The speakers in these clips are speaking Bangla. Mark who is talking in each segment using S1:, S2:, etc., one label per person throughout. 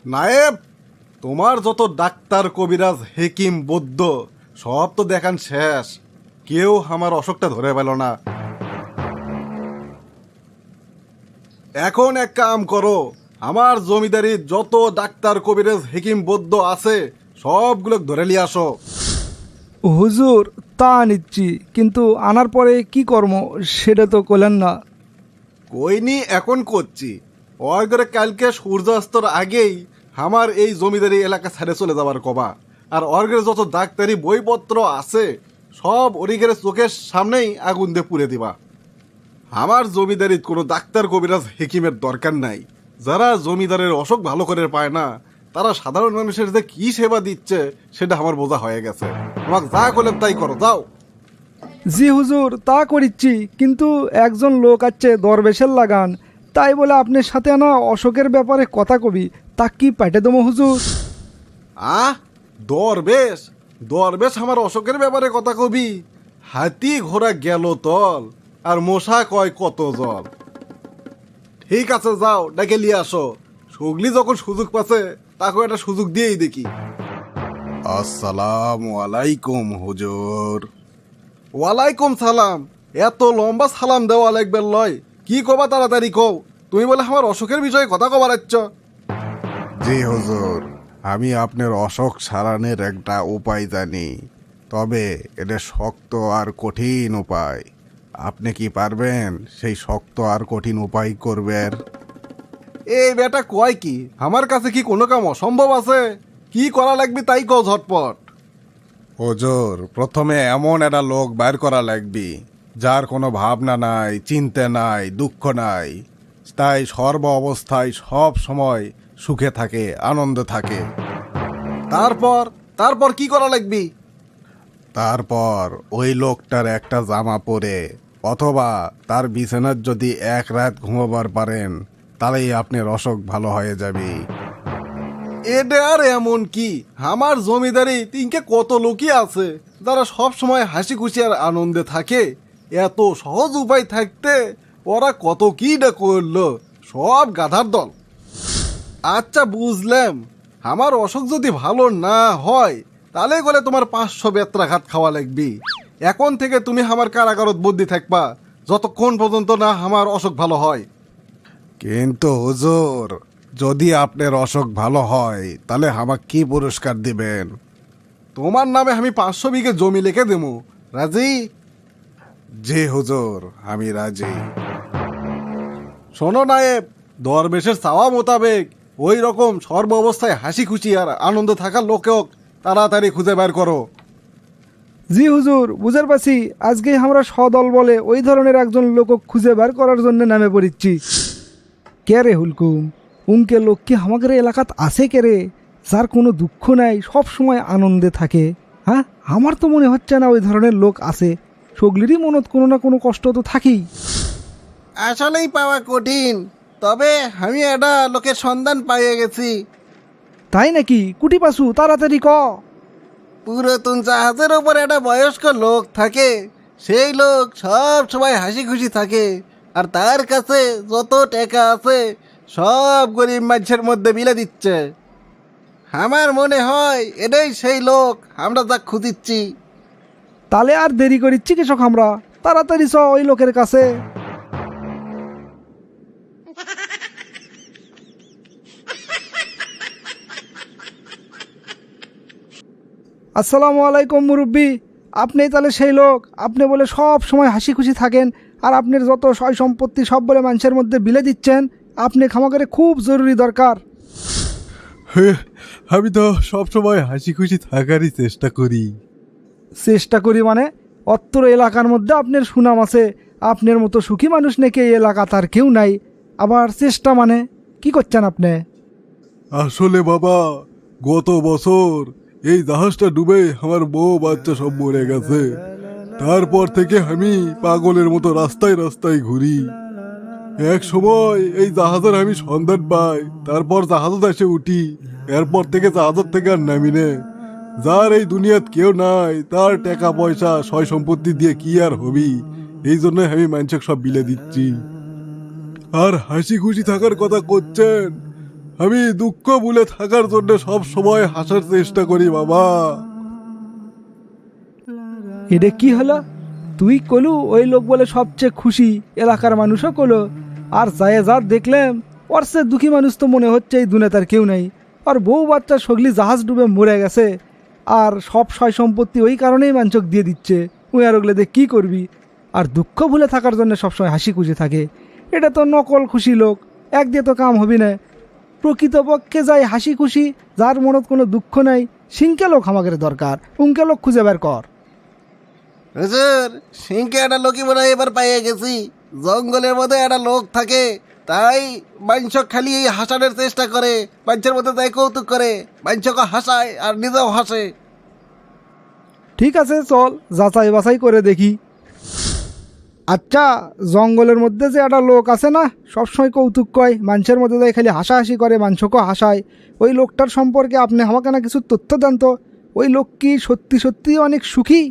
S1: নায়েব, তোমার যত ডাক্তার কবিরাজ হেকিম বৈদ্য সব তো দেখান শেষ। কেউ আমার অসুখটা ধরে পেল না। এখন এক কাম করো, আমার জমিদারির যত ডাক্তার কবিরাজ হেকিম বৈদ্য আছে সবগুলো ধরে নিয়ে আসো।
S2: হুজুর, তা নিচ্ছি, কিন্তু আনার পরে কি কর্ম সেটা তো করলেন না।
S1: কইনি এখন করছি। ওই করে কালকে সূর্যাস্তর আগেই আমার এই জমিদারি এলাকা ছেড়ে চলে যাবার কবা। আর অর্গের যত ডাক্তারি বইপত্র আছে সব অরিগের চোখের সামনেই আগুন দিয়ে পুড়ে দিবা। আমার জমিদারির কোনো ডাক্তার কবিরাজ হেকিমের দরকার নাই। যারা জমিদারের অসুখ ভালো করে পায় না তারা সাধারণ মানুষের যে কি সেবা দিচ্ছে সেটা আমার বোঝা হয়ে গেছে। আমাকে যা করলেন তাই করো, যাও।
S2: জি হুজুর, তা করিচ্ছি, কিন্তু একজন লোক আছে দরবেশের লাগান, তাই বলে আপনার সাথে আনা অশোকের ব্যাপারে কথা কবি, তা কি পাইটে দেবো হুজুর?
S1: আহ, দরবেশ? দরবেশ আমার অশোকের ব্যাপারে কথা কবি? হাতি ঘোড়া গেল তল, আর মশা কয় কত জল। ঠিক আছে, যাও ডেকে নিয়ে আসো। সুগলি যখন সুযোগ পাচ্ছে তাকে একটা সুযোগ দিয়েই দেখি। আসসালামু আলাইকুম হুজুর। ওয়ালাইকুম সালাম। এত লম্বা সালাম দেওয়া লাগবে লয়? কি কবা তাড়াতাড়ি কও। তুমি বলে আমার অশোকের বিষয়ে কথা কবার আচ্ছ? জি হুজুর, আমি আপনার অশোক সারানোর একটা উপায় জানি, তবে এটা শক্ত আর কঠিন উপায়। আপনি কি পারবেন সেই শক্ত আর কঠিন উপায় করবেন? এই বেটা কয় কি, আমার কাছে কি কোনো কাম অসম্ভব আছে? কি করা লাগবে তাই কও ঝটপট। হুজুর, প্রথমে এমন একটা লোক বাইর করা লাগবে যার কোনো ভাবনা নাই, চিন্তা নাই, দুঃখ নাই, তাই সর্ব অবস্থায় সব সময় সুখে থাকে, আনন্দে থাকে। তারপর তারপর কি করা লাগবে? তারপর ওই লোকটার একটা জামা পরে অথবা তার বিছানার যদি এক রাত ঘুমাবার পারেন তাহলেই আপনার অসুখ ভালো হয়ে যাবে। এটা আর এমন কি, আমার জমিদারি তিনকে কত লোকই আছে যারা সব সময় হাসি খুশি আর আনন্দে থাকে। এত সহজ উপায় থাকতে ওরা কত কি না করলো, সব গাধার দল। আচ্ছা বুঝলাম, আমার অসুখ যদি ভালো না হয় তাহলে গেলে তোমার 500 বেত্রাঘাত খাওয়া লাগবে। এখন থেকে তুমি আমার কারাগারত বন্দি থাকবা যতক্ষণ পর্যন্ত না আমার অসুখ ভালো হয়। কিন্তু হুজুর, যদি আপনার অসুখ ভালো হয় তাহলে আমাকে কি পুরস্কার দিবেন? তোমার নামে আমি 500 বিঘে জমি লিখে দেবো। রাজি? জি হুজুর, আমি রাজি। শোনো নায়েব, দরবেশের চাওয়া মোতাবেক ওই রকম সর্ব অবস্থায় হাসি খুশি আর আনন্দ থাকার লোকেও তাড়াতাড়ি খুঁজে বের করো।
S2: জি হুজুর, বুঝার পারছি, আজকেই আমরা সদল বলে ওই ধরনের একজন লোক খুঁজে বের করার জন্য নামে পড়িচ্ছি। কে রে হুলকুম, উনকে লোক কি আমাদের এলাকাত আছে কে রে, যার কোনো দুঃখ নাই, সব সময় আনন্দে থাকে? হ্যাঁ, আমার তো মনে হচ্ছে না ওই ধরনের লোক আছে। সগলিরই মনত কোনো না কোনো কষ্ট তো থাকেই।
S1: আসলেই পাওয়া কঠিন, তবে আমি একটা লোকের সন্ধান পাইয়ে গেছি।
S2: তাই নাকি? কুটি পাসু, তাড়াতাড়ি ক।
S1: পুরাতন জাহাজের উপর একটা বয়স্ক লোক থাকে। সেই লোক সব সময় হাসি খুশি থাকে, আর তার কাছে যত টাকা আছে সব গরিব মানুষের মধ্যে বিলে দিচ্ছে। আমার মনে হয় এটাই সেই লোক আমরা যা খুঁজিচ্ছি।
S2: তাহলে আর দেরি করিচ্ছি কৃষক, আমরা তাড়াতাড়ি চ ওই লোকের কাছে। আসসালামু আলাইকুম মুরব্বি, আপনি তাহলে সেই লোক? আপনি বলে সব সময় হাসি খুশি থাকেন আর আপনার যত সয় সম্পত্তি সব বলে মানুষের মধ্যে বিলে দিচ্ছেন। আপনি খামাকারে খুব জরুরি দরকার।
S1: আমি তো সবসময় হাসি খুশি থাকারই চেষ্টা করি।
S2: চেষ্টা করি মানে? অত্র এলাকার মধ্যে আপনার সুনাম আছে, আপনার মতো সুখী মানুষ নাকি এই এলাকা তার কেউ নাই, আবার চেষ্টা মানে কি করছেন আপনি?
S1: আসলে বাবা, গত বছর এই জাহাজটা ডুবে আমার বউ বাচ্চা সব মরে গেছে। তারপর থেকে আমি পাগলের মতো রাস্তায় রাস্তায় ঘুরি। এক সময় এই জাহাজের আমি সন্ধান পাই, তারপর জাহাজত এসে উঠি। এরপর থেকে জাহাজের থেকে আর নামি নে। যার এই দুনিয়াত কেউ নাই তার টাকা পয়সা সয় সম্পত্তি দিয়ে কি আর হবি, এই জন্য আমি মানুষকে সব বিলে দিচ্ছি। আর হাসি খুশি থাকার কথা করছেন, আমি দুঃখ ভুলে থাকার জন্য সব সময় হাসার চেষ্টা করি বাবা।
S2: এটা কি হলো? তুই কলু ওই লোক বলে সবচেয়ে খুশি, এলাকার মানুষও কলো, আর যায় যা দেখলাম ওর সে দুঃখী মানুষ তো মনে হচ্ছে এই দুনিয়াতে আর কেউ নাই। আর বউ বাচ্চা সগলি জাহাজ ডুবে মরে গেছে, আর সব সয় সম্পত্তি ওই কারণেই মাঞ্চক দিয়ে দিচ্ছে। ওই আর ওগুলো দিয়ে কী করবি? আর দুঃখ ভুলে থাকার জন্য সবসময় হাসি খুশি থাকে। এটা তো নকল খুশি লোক, এক দিয়ে তো কাম হবি না। প্রকৃতপক্ষে যাই হাসি খুশি, যার মনত কোনো দুঃখ নাই, সিংকে লোক আমাদের দরকার। উনকে লোক খুঁজে বের কর।
S3: হুজুর, সিংকে একটা লোকই মনে হয় এবার পাইয়ে গেছি। জঙ্গলের মধ্যে একটা লোক থাকে, তাই মাংস খালি এই হাসানোর চেষ্টা করে, মানুষের মধ্যে তাই কৌতুক করে, মাংসকে হাসায় আর নিজেও হাসে।
S2: ঠিক আছে, চল যাচাই বাছাই করে দেখি। আচ্ছা, জঙ্গলের মধ্যে যে একটা লোক আছে না, সবসময় কৌতুক কয়, মানুষের মধ্যে যাই খালি হাসাহাসি করে, মানুষকেও হাসায়, ওই লোকটার সম্পর্কে আপনি আমাকে না কিছু তথ্য দেন তো। ওই লোক কি সত্যি সত্যি অনেক সুখী?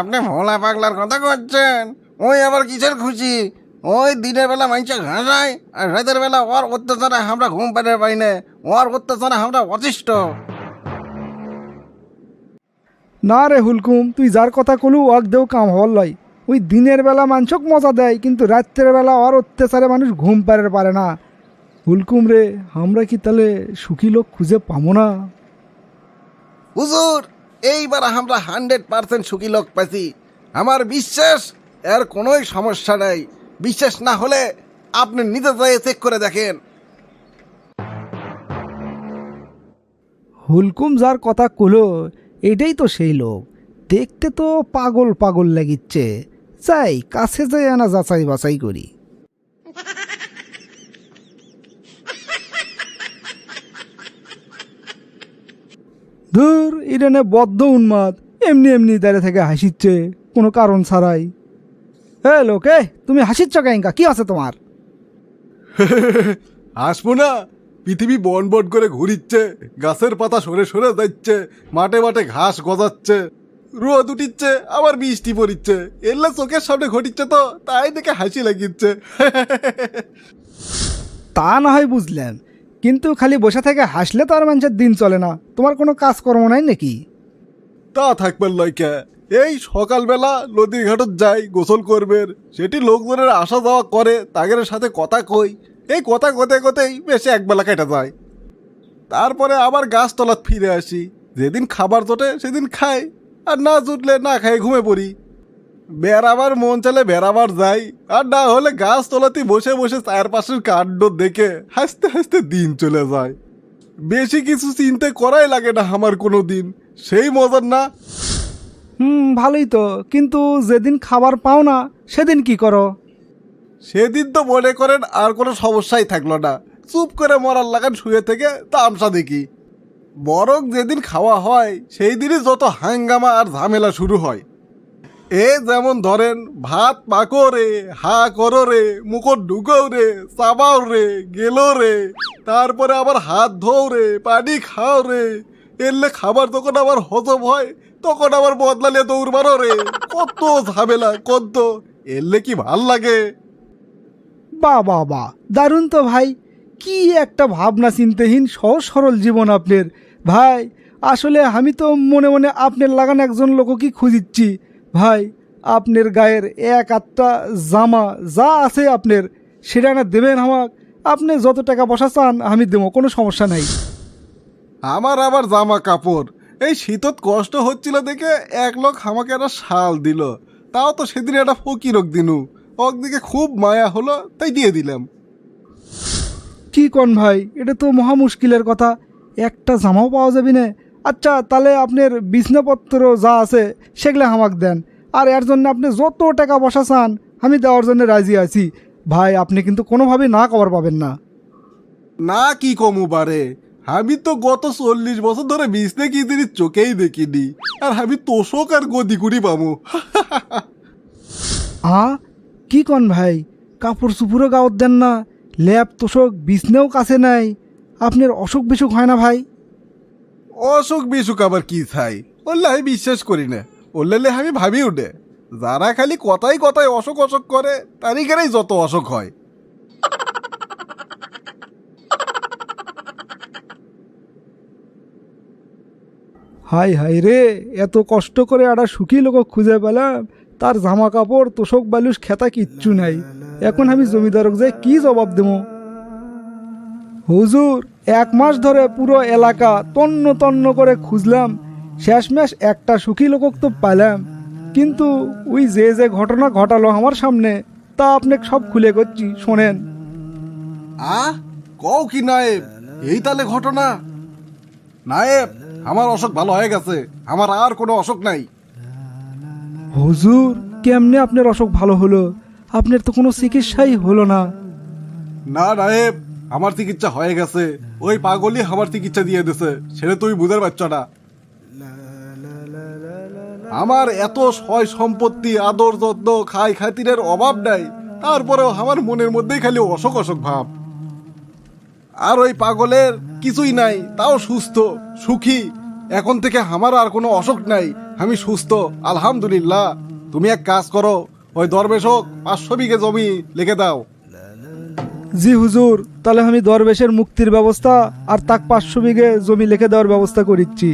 S3: আপনি ভোলা পাগলার কথা করছেন? ওই আবার কিসের খুশি? ওই দিনের বেলা মানুষ হাসায়, আর রাতের বেলা ওর অত্যাচারে আমরা ঘুম পেতে পাই না, ওর অত্যাচারে আমরা অতিষ্ঠ।
S2: না রে হুলকুম, তুই যার কথা কলু ওয়াক দেও কাম হওয়ার লয়। ওই দিনের বেলা মানুষক মজা দেয়, কিন্তু রাত্রের বেলা ওর অত্যাচারে মানুষ ঘুম পারে না। হুলকুম রে, আমরা কি তাহলে সুখী লোক খুঁজে পাবো না?
S3: হুজুর, এইবার আমরা 100% সুখী লোক পাইছি। আমার বিশ্বাস এর কোনোই সমস্যা নাই। বিশ্বাস না হলে আপনি নিজে যেয়ে চেক করে দেখেন।
S2: হুলকুম যার কথা কলো, এটাই তো সেই লোক। দেখতে তো পাগল পাগল লাগিচ্ছে। যাই কাছে যাই আনা যাচাই বাছাই করি। ধুর, ইডেনে বদ্ধ উন্মাদ, এমনি এমনি দাঁড়িয়ে থেকে হাসিচ্ছে কোনো কারণ ছাড়াই। হে লোকে, তুমি হাসিচ্ছ কেঙ্কা? কি আছে তোমার?
S1: আসবো না? পৃথিবী বন বন করে ঘুরিচ্ছে, গাছের পাতা সরে সরে যাচ্ছে, মাঠে মাঠে ঘাস গজাচ্ছে, রোদ উঠিচ্ছে, আবার বৃষ্টি পড়িচ্ছে, এলে চোখের সামনে ঘটিচ্ছে, তো তাই দেখে হাসি লাগিচ্ছে।
S2: তা না হয় বুঝলেন, কিন্তু খালি বসে থেকে হাসলে তো আর মানুষের দিন চলে না। তোমার কোনো কাজকর্ম নাই নাকি?
S1: তা থাকবার লয়কে, এই সকালবেলা নদীর ঘাটত যাই গোসল করবে, সেটি লোকজনের আসা যাওয়া করে, তাদের সাথে কথা কই, এই কথা কোতে কোতেই বেশি একবেলা কেটে যায়। তারপরে আবার গাছতলাত ফিরে আসি, যেদিন খাবার জোটে সেদিন খাই, আর না জুটলে না খাই ঘুমে পড়ি। বেড়াবার মন চলে বেড়াবার যাই, আর না হলে গাছতলাতে বসে বসে চারপাশের কাণ্ড দেখে হাসতে হাসতে দিন চলে যায়। বেশি কিছু চিন্তা করাই লাগে না আমার কোনো দিন, সেই মজার না?
S2: ভালোই তো, কিন্তু যেদিন খাবার পাও না সেদিন কি করো?
S1: সেদিন তো মনে করেন আর কোনো সমস্যাই থাকলো না, চুপ করে মরার লাগান শুয়ে থেকে তামসা দেখি। বরং যেদিন খাওয়া হয় সেই দিনই যত হাঙ্গামা আর ঝামেলা শুরু হয়। এ যেমন ধরেন, ভাত পাকো রে, হা করো রে, মুখর ঢুকো রে, চাবাও রে, গেলো রে, তারপরে আবার হাত ধোও রে, পানি খাও রে, এলে খাবার যখন আবার হজম হয় তখন আবার বদলালে দৌড় মারো রে, কত ঝামেলা, কত এলে কি ভাল লাগে?
S2: বা দারুণ তো ভাই। কি একটা ভাবনা চিন্তাহীন সহজ সরল জীবন আপনার ভাই। আসলে আমি তো মনে মনে আপনার লাগান একজন লোক কি খুঁজিচ্ছি ভাই। আপনার গায়ের এক আধটা জামা যা আছে আপনার, সেটা না দেবেন আমাক? আপনি যত টাকা পয়সা চান আমি দেবো, কোনো সমস্যা নাই।
S1: আমার আবার জামা কাপড়, এই শীতত কষ্ট হচ্ছিল দেখে এক লোক আমাকে একটা শাল দিল, তাও তো সেদিন একটা ফকিরক দিনু, দিকে খুব মায়া হলো তাই দিয়ে দিলাম।
S2: কি কন ভাই, এটা তো মহা মুশকিলের কথা। একটা জামাও পাওয়া যাবে না। আচ্ছা, তাহলে আপনার বিছনাপত্র যা আছে সেগুলো আমাকে দেন, আর এর জন্য আপনি যত টাকা পয়সা চান আমি দেওয়ার জন্য রাজি আছি ভাই। আপনি কিন্তু কোনোভাবেই না কবার পাবেন না।
S1: না কি কমু বারে, আমি তো গত 40 বছর ধরে বিছনে কি জিনিস চোখেই দেখিনি, আর আমি তোষক আর গদি কুড়ি পামু।
S2: কি কন ভাই, কাপড় চুপুরও গাওয়ার দেন না, ল্যাপ তোষক বিছনেও কাছে নাই, আপনার অসুখ বিসুখ হয় না ভাই?
S1: অসুখ বিসুখ আবার কি চাই, বললে আমি বিশ্বাস করি না, বললে আমি ভাবি উঠে, যারা খালি কথায় কথায় অসুখ অসুখ করে তারিখেরই যত অসুখ হয়।
S2: হাই হাই রে, এত কষ্ট করে একটা সুখী লোক খুঁজে পেলাম, তার জামা কাপড় তোষক বালুস খেতা কিচ্ছু নাই। এখন আমি জমিদারক যে কি জবাব দেবো? হুজুর, 1 মাস ধরে পুরো এলাকা তন্ন তন্ন করে খুঁজলাম, শেষমেশ একটা সুখী লোক তো পাইলাম। কিন্তু ওই যে যে ঘটনা ঘটালো আমার সামনে, তা আপনাকে সব খুলে করছি, শোনেন।
S1: কও কি নায়েব, এই তালে ঘটনা? নায়েব, আমার অসুখ ভালো হয়ে গেছে, আমার আর কোনো অসুখ নাই।
S2: হুজুর, কেমনে আপনার অসুখ ভালো হলো? আপনার তো কোনো চিকিৎসাই হলো না।
S1: না নায়েব, আমার চিকিৎসা হয়ে গেছে, ওই পাগলই আমার চিকিৎসা দিয়ে দিছে, সেটা তুই বুঝতে পারছ না। আমার এত সয় সম্পত্তি, আদর যত্ন, খাই খাতিরের অভাব নাই, তারপরেও আমার মনের মধ্যেই খালি অসুখ অসুখ ভাব। আর ওই পাগলের কিছুই নাই, তাও সুস্থ সুখী। এখন থেকে আমার আর কোনো অসুখ নাই, আমি সুস্থ আলহামদুলিল্লাহ। তুমি এক কাজ করো, ওই দরবেশক 500 বিঘে জমি লিখে দাও।
S2: জি হুজুর, তাহলে আমি দরবেশের মুক্তির ব্যবস্থা আর তাক 500 বিঘে জমি লিখে দেওয়ার ব্যবস্থা করিচ্ছি।